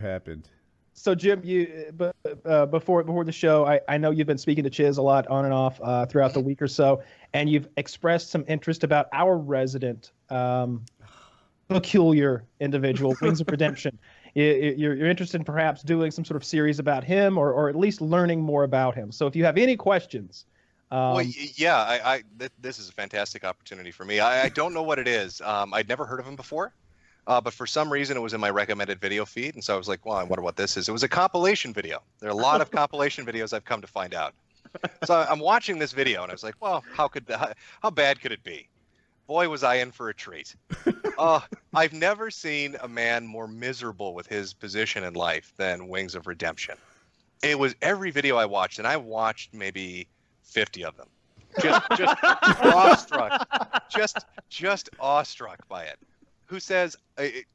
happened. So Jim, before the show, I know you've been speaking to Chiz a lot on and off throughout the week or so, and you've expressed some interest about our resident peculiar individual, Wings of Redemption. You're interested in perhaps doing some sort of series about him, or at least learning more about him. So if you have any questions. Well, yeah, this is a fantastic opportunity for me. I don't know what it is. I'd never heard of him before. But for some reason, it was in my recommended video feed, and so I was like, well, I wonder what this is. It was a compilation video. There are a lot of compilation videos I've come to find out. So I'm watching this video, and I was like, well, how bad could it be? Boy, was I in for a treat. I've never seen a man more miserable with his position in life than Wings of Redemption. It was every video I watched, and I watched maybe 50 of them. Just awestruck. Just awestruck by it. Who says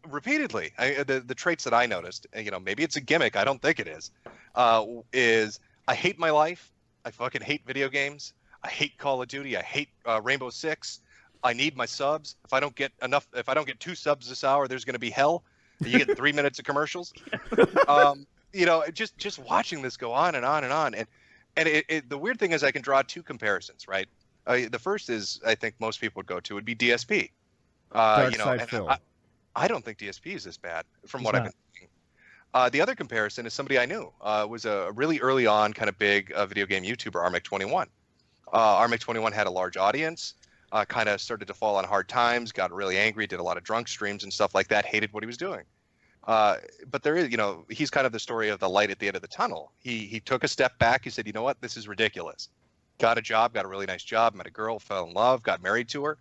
repeatedly, the traits that I noticed, maybe it's a gimmick, I don't think it is I hate my life, I fucking hate video games, I hate Call of Duty, I hate Rainbow Six, I need my subs. If I don't get 2 subs this hour, there's going to be hell. You get 3 minutes of commercials. Just watching this go on and on and on. And the weird thing is I can draw 2 comparisons, right? The first is, I think most people would go to, would be DSP. I don't think DSP is this bad from what I've been seeing. The other comparison is somebody I knew. Was a really early on kind of big video game YouTuber, Armic21. Armic21 had a large audience, kind of started to fall on hard times, got really angry, did a lot of drunk streams and stuff like that, hated what he was doing. But there is, he's kind of the story of the light at the end of the tunnel. He took a step back. He said, you know what, this is ridiculous. Got a job, got a really nice job, met a girl, fell in love, got married to her.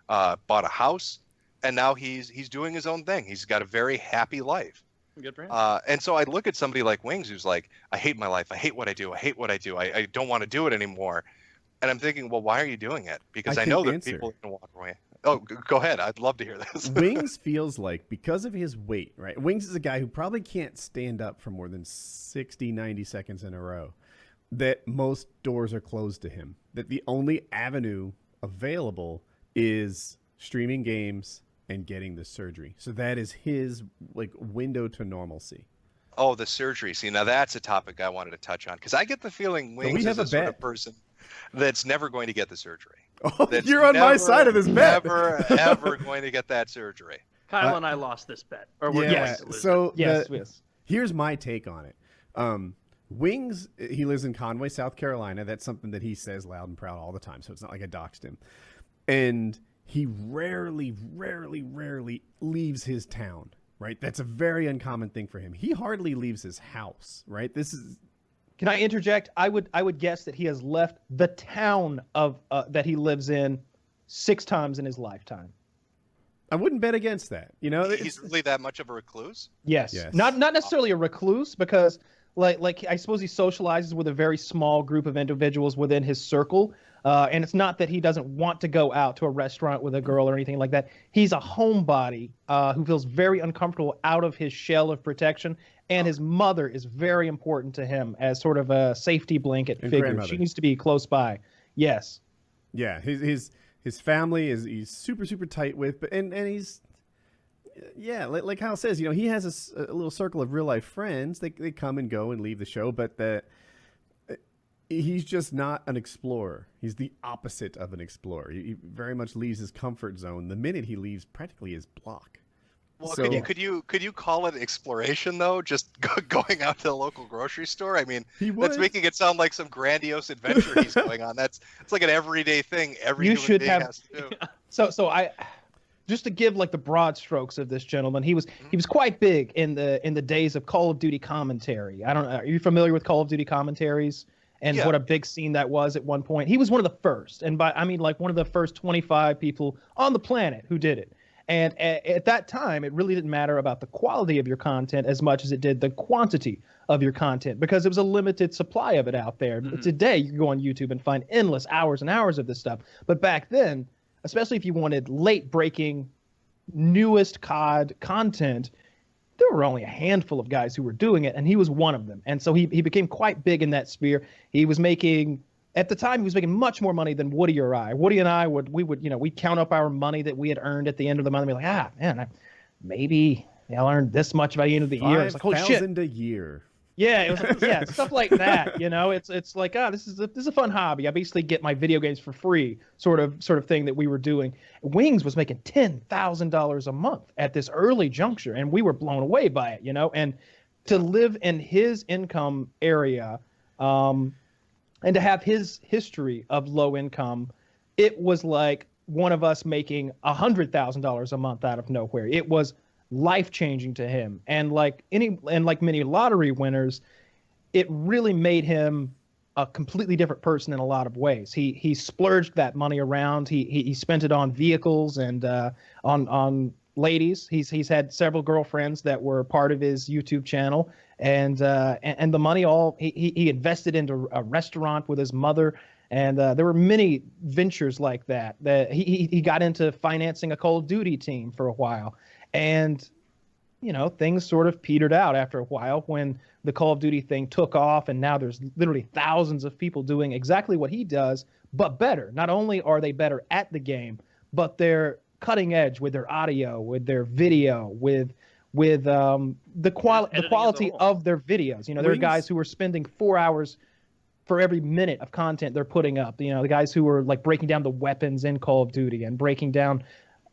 Bought a house, and now he's doing his own thing. He's got a very happy life. Good for him. And so I look at somebody like Wings, who's like, I hate my life. I hate what I do. I don't want to do it anymore. And I'm thinking, well, why are you doing it? Because I know that people can walk away. Oh, go ahead. I'd love to hear this. Wings feels like, because of his weight, right? Wings is a guy who probably can't stand up for more than 60, 90 seconds in a row, that most doors are closed to him, that the only avenue available is streaming games and getting the surgery. So that is his window to normalcy. Oh, the surgery. See, now that's a topic I wanted to touch on, because I get the feeling Wings is the sort of person that's never going to get the surgery. Oh, you're on my side of this bet. Never, ever going to get that surgery. Kyle and I lost this bet. Or we're going to lose it. So yes. Here's my take on it. Wings, he lives in Conway, South Carolina. That's something that he says loud and proud all the time, so it's not like I doxed him. And he rarely leaves his town, right? That's a very uncommon thing for him. He hardly leaves his house, right? Can I interject? I would guess that he has left the town of that he lives in 6 times in his lifetime. I wouldn't bet against that. He's really that much of a recluse? Yes. Not necessarily a recluse, because like I suppose he socializes with a very small group of individuals within his circle. And it's not that he doesn't want to go out to a restaurant with a girl or anything like that. He's a homebody who feels very uncomfortable out of his shell of protection. And his mother is very important to him as sort of a safety blanket figure. She needs to be close by. Yes. Yeah. His family he's super, super tight with, and he's, like Kyle says, he has a little circle of real life friends. They come and go and leave the show, but he's just not an explorer. He's the opposite of an explorer. He very much leaves his comfort zone the minute he leaves practically his block. Well, so, could you call it exploration though? Just going out to the local grocery store? I mean, that's making it sound like some grandiose adventure he's going on. It's like an everyday thing. Every human being has to do. So I, just to give like the broad strokes of this gentleman, he was quite big in the days of Call of Duty commentary. I don't know. Are you familiar with Call of Duty commentaries? And what a big scene that was at one point. He was one of the first, and one of the first 25 people on the planet who did it. And at that time, it really didn't matter about the quality of your content as much as it did the quantity of your content, because it was a limited supply of it out there. Mm-hmm. Today, you can go on YouTube and find endless hours and hours of this stuff. But back then, especially if you wanted late-breaking, newest COD content, there were only a handful of guys who were doing it, and he was one of them. And so he became quite big in that sphere. He was making, at the time, he was making much more money than Woody or I. Woody and I we'd count up our money that we had earned at the end of the month and be like, man, maybe I learned this much by the end of the year. It's like, holy shit. 5,000 a year. Yeah, it was like, yeah, stuff like that. You know, it's like, this is a fun hobby. I basically get my video games for free, sort of thing that we were doing. Wings was making $10,000 a month at this early juncture, and we were blown away by it. You know, and to live in his income area, and to have his history of low income, it was like one of us making $100,000 a month out of nowhere. It was life-changing to him, and like many lottery winners, it really made him a completely different person in a lot of ways. He splurged that money around. He spent it on vehicles and on ladies. He's had several girlfriends that were part of his YouTube channel, and the money he invested into a restaurant with his mother. And there were many ventures like that. He got into financing a Call of Duty team for a while. And, you know, things sort of petered out after a while when the Call of Duty thing took off. And now there's literally thousands of people doing exactly what he does, but better. Not only are they better at the game, but they're cutting edge with their audio, with their video, with the quality of their videos. You know, there are guys who are spending 4 hours for every minute of content they're putting up. You know, the guys who are like breaking down the weapons in Call of Duty and breaking down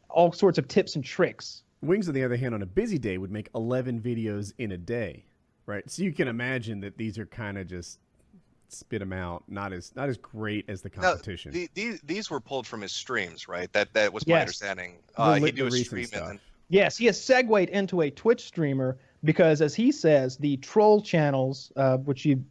all sorts of tips and tricks. Wings, on the other hand, on a busy day would make 11 videos in a day, right? So you can imagine that these are kind of just spit them out, not as great as the competition. No, these were pulled from his streams, right? That was my understanding. He do a stream and yes, he has segued into a Twitch streamer because, as he says, the troll channels, which you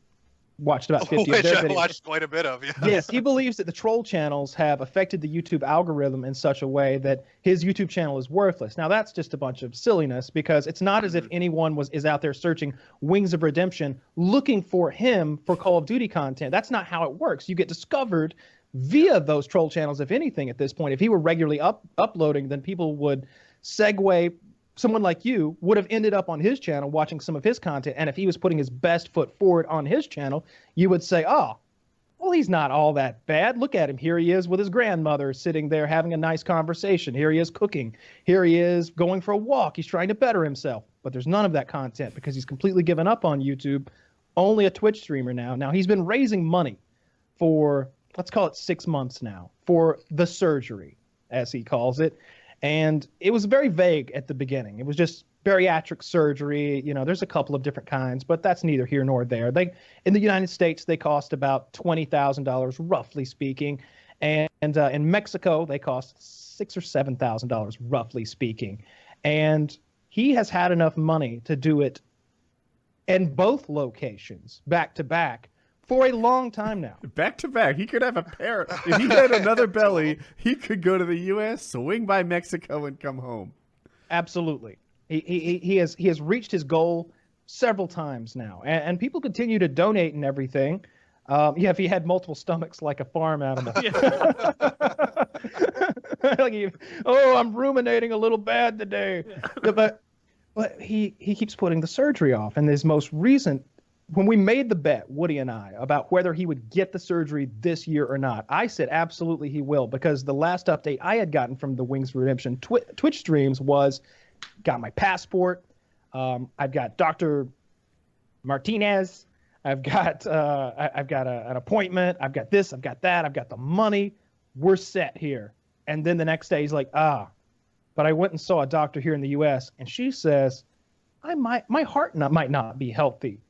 watched about 50 of their videos. I watched quite a bit of, yeah. Yes, he believes that the troll channels have affected the YouTube algorithm in such a way that his YouTube channel is worthless. Now, that's just a bunch of silliness, because it's not as if anyone is out there searching Wings of Redemption looking for him for Call of Duty content. That's not how it works. You get discovered via those troll channels, if anything, at this point. If he were regularly uploading, then people would segue. Someone like you would have ended up on his channel watching some of his content, and if he was putting his best foot forward on his channel, you would say, oh, well, he's not all that bad. Look at him. Here he is with his grandmother sitting there having a nice conversation. Here he is cooking. Here he is going for a walk. He's trying to better himself. But there's none of that content because he's completely given up on YouTube, only a Twitch streamer now. Now, he's been raising money for, let's call it 6 months now, for the surgery, as he calls it. And it was very vague at the beginning. It was just bariatric surgery. You know, there's a couple of different kinds, but that's neither here nor there. In the United States, they cost about $20,000, roughly speaking. And in Mexico, they cost $6,000 or $7,000, roughly speaking. And he has had enough money to do it in both locations, back to back, for a long time now. Back to back. He could have a pair. If he had another belly, he could go to the U.S., swing by Mexico, and come home. Absolutely. He has reached his goal several times now. And people continue to donate and everything. If he had multiple stomachs like a farm animal. I'm ruminating a little bad today. But he keeps putting the surgery off. And his most recent, when we made the bet, Woody and I, about whether he would get the surgery this year or not, I said absolutely he will, because the last update I had gotten from the Wings of Redemption Twitch streams was, got my passport, I've got Dr. Martinez, I've got an appointment, I've got this, I've got that, I've got the money, we're set here. And then the next day he's like, but I went and saw a doctor here in the U.S. and she says, my heart might not be healthy.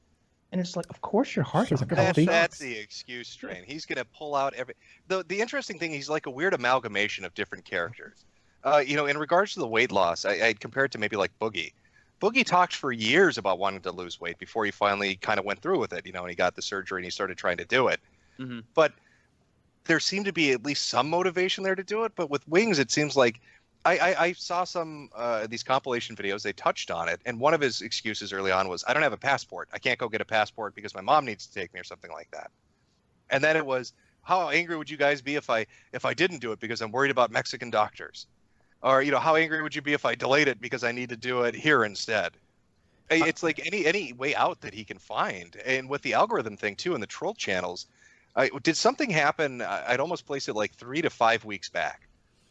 And it's like, of course your heart isn't healthy. That's the excuse strain. He's going to pull out every... The interesting thing, he's like a weird amalgamation of different characters. In regards to the weight loss, I'd compare it to maybe like Boogie. Boogie talked for years about wanting to lose weight before he finally kind of went through with it, and he got the surgery and he started trying to do it. Mm-hmm. But there seemed to be at least some motivation there to do it. But with Wings, it seems like... I saw some these compilation videos. They touched on it, and one of his excuses early on was, I don't have a passport. I can't go get a passport because my mom needs to take me or something like that. And then it was, how angry would you guys be if I didn't do it because I'm worried about Mexican doctors? Or, how angry would you be if I delayed it because I need to do it here instead? It's like any way out that he can find. And with the algorithm thing, too, and the troll channels, did something happen? I'd almost place it like 3 to 5 weeks back.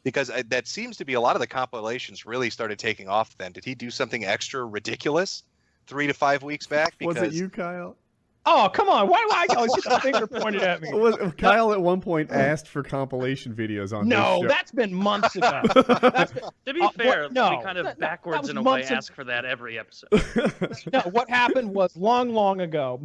Because that seems to be a lot of the compilations really started taking off then. Did he do something extra ridiculous 3 to 5 weeks back? Was it you, Kyle? Oh, come on. Why do I always get the finger pointed at me? Kyle at one point asked for compilation videos on this show. No, that's been months ago. To be fair, we kind of backwards in a way ask for that every episode. No, what happened was long ago,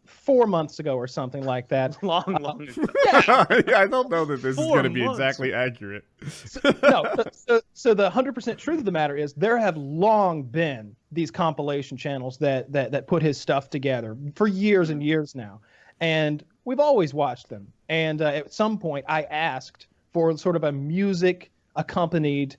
4 months ago or something like that. Long ago. Yeah, I don't know that this is going to be exactly accurate. So the 100% truth of the matter is there have long been these compilation channels that put his stuff together for years and years now. And we've always watched them. And at some point I asked for sort of a music accompanied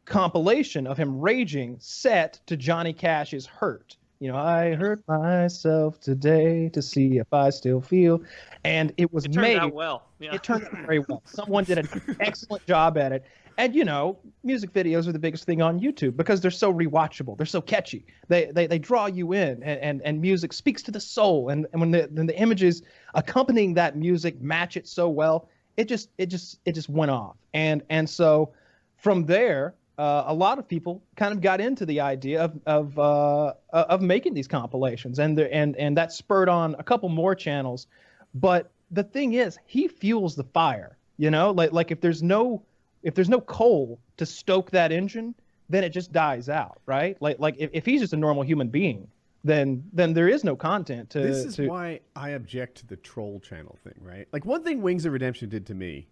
compilation of him raging set to Johnny Cash's Hurt. You know, I hurt myself today to see if I still feel. And it was made. It turned out well. Yeah. It turned out very well. Someone did an excellent job at it. And, you know, music videos are the biggest thing on YouTube because they're so rewatchable. They're so catchy. They draw you in, and music speaks to the soul. And when the images accompanying that music match it so well, it just went off. And so from there, a lot of people kind of got into the idea of making these compilations, and that spurred on a couple more channels. But the thing is, he fuels the fire. You know, like if there's no coal to stoke that engine, then it just dies out, right? Like if he's just a normal human being, then there is no content to. This is why I object to the troll channel thing, right? Like one thing Wings of Redemption did to me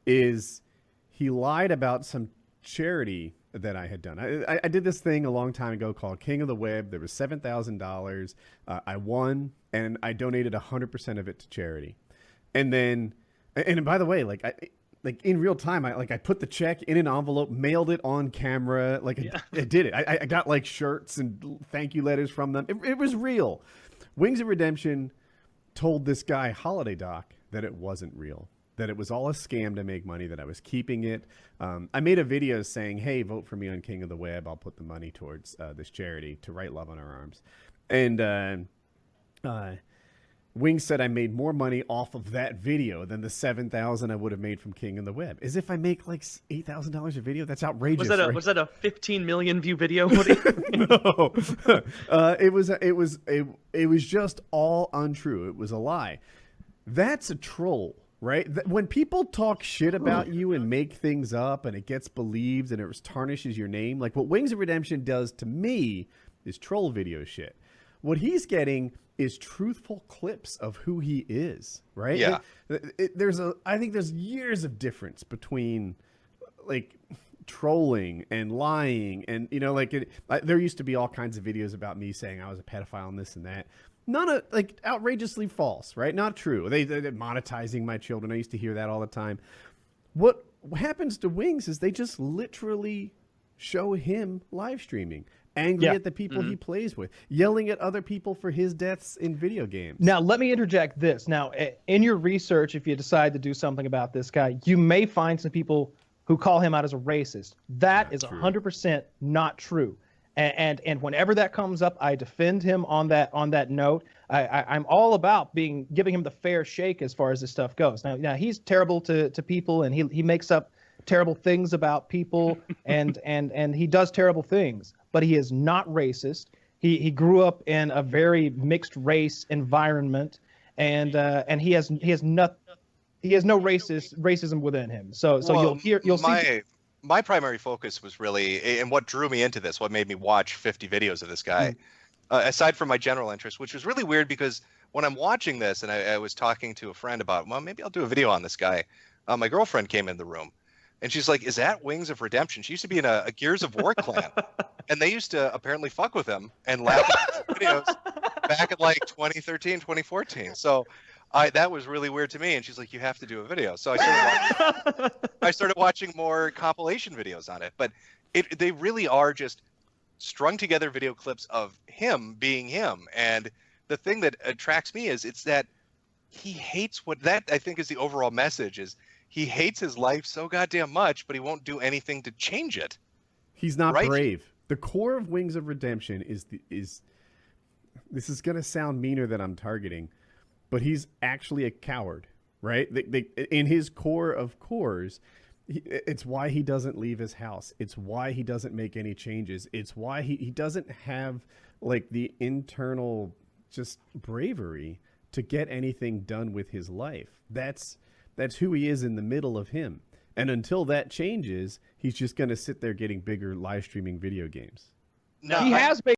is he lied about some charity that I had done. I did this thing a long time ago called King of the Web. There was $7,000. I won, and I donated 100% of it to charity. And then, and by the way, like in real time, I put the check in an envelope, mailed it on camera. Like I did it. I got like shirts and thank you letters from them. It was real. Wings of Redemption told this guy Holiday Doc that it wasn't real, that it was all a scam to make money, that I was keeping it. I made a video saying, hey, vote for me on King of the Web. I'll put the money towards this charity to Write Love on Our Arms. And Wings said I made more money off of that video than the $7,000 I would have made from King of the Web. As if I make like $8,000 a video? That's outrageous. Was that a 15 million view video? No, it was just all untrue. It was a lie. That's a troll, right? When people talk shit about you and make things up and it gets believed and it tarnishes your name, like what Wings of Redemption does to me is troll video shit. What he's getting is truthful clips of who he is, right? Yeah. I think there's years of difference between like trolling and lying, and you know, like there used to be all kinds of videos about me saying I was a pedophile and this and that. None of like outrageously false, right? Not true. They're monetizing my children. I used to hear that all the time. What happens to Wings is they just literally show him live streaming. Angry at the people he plays with, yelling at other people for his deaths in video games. Now, let me interject this. Now, in your research, if you decide to do something about this guy, you may find some people who call him out as a racist. That is 100% not true. And whenever that comes up, I defend him on that note. I'm all about giving him the fair shake as far as this stuff goes. Now he's terrible to people, and he makes up terrible things about people, and he does terrible things. But he is not racist. He grew up in a very mixed race environment, and he has no racism within him. So you'll see. My primary focus was really, and what drew me into this, what made me watch 50 videos of this guy, aside from my general interest, which was really weird because when I'm watching this, and I was talking to a friend about, well, maybe I'll do a video on this guy. My girlfriend came in the room. And she's like, is that Wings of Redemption? She used to be in a Gears of War clan. And they used to apparently fuck with him and laugh at his videos back in like 2013, 2014. So that was really weird to me. And she's like, you have to do a video. So I started watching more compilation videos on it. But they really are just strung together video clips of him being him. And the thing that attracts me is it's that he hates that I think is the overall message is he hates his life so goddamn much, but he won't do anything to change it. He's not brave. The core of Wings of Redemption is this is going to sound meaner than I'm targeting, but he's actually a coward, right? In his core of cores, It's why he doesn't leave his house. It's why he doesn't make any changes. It's why he doesn't have like the internal just bravery to get anything done with his life. That's who he is in the middle of him. And until that changes, he's just going to sit there getting bigger live streaming video games. No, he has